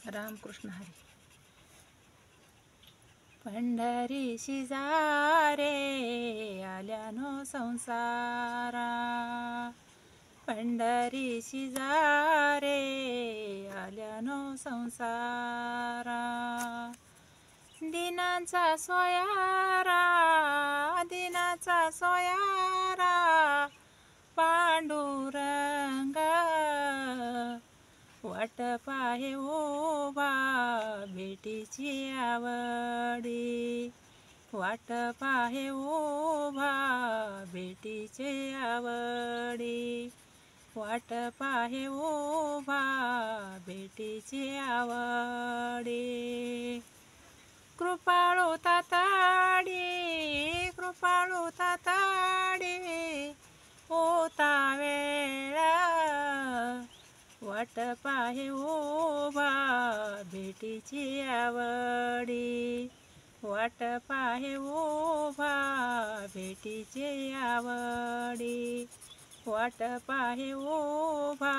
रामकृष्ण हरी. पंढरीशी जा रे आल्यानो संसारा, पंढरीशी जा रे आल्यानो संसारा. दिनांचा सोयारा, दिनाचा सोयारा पांडुरंग वाट पाहे उभा भेटीची आवडी, वाट पाहे उभा भेटीची आवडी, वाट पाहे उभा भेटीची आवडी. कृपाळू ताताडी, कृपाळू ताताडी होता वेळा, वाट पाहे उभा भेटीची आवडी, वाट पाहे उभा भेटीची आवडी, वाट पाहे उभा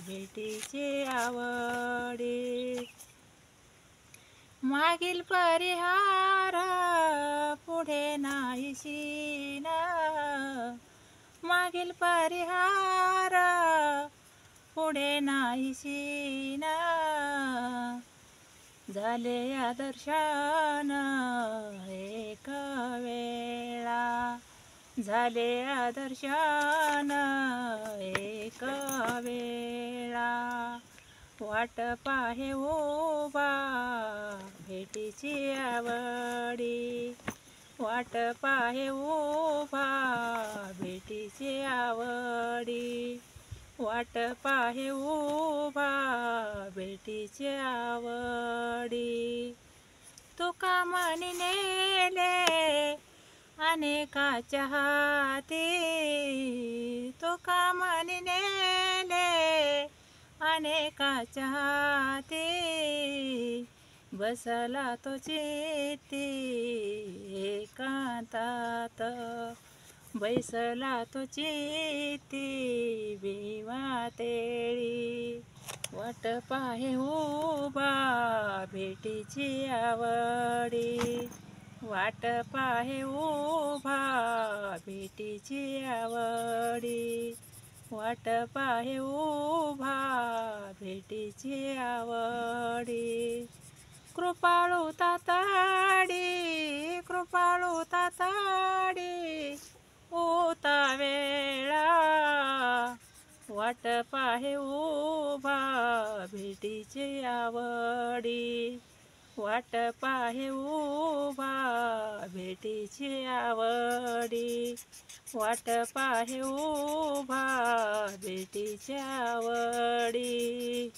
भेटीची आवडी. मागील परिहार पुढे नाहीशीन, मागील परिहार पुढे नाहीशीन. झाले आदर्शन एक वेळा, झाले आदर्शन एक वेळा. वाट पाहे उभा भेटीची आवडी, वाट पाहे उभा भेटीची आवडी, वाट पाहे उभा भेटीची आवडी. तुका मनी नेले अनेकाच्या हाती, तुका मनी नेले अनेकाच्या हाती. बसला तो चित्ती एकांतात, बैसला तो चित्ती भिवातेळी. वाट पाहे उभा भेटीची आवडी, वाट पाहे उभा भेटीची आवडी, वाट पाहे उभा भेटीची आवडी. कृपाळू ताताडी, कृपाळू ताताडी होता वेळा, वाट पाहे उभा भेटीची आवडी, वाट पाहे उभा भेटीची आवडी, वाट पाहे उभा भेटीची आवडी.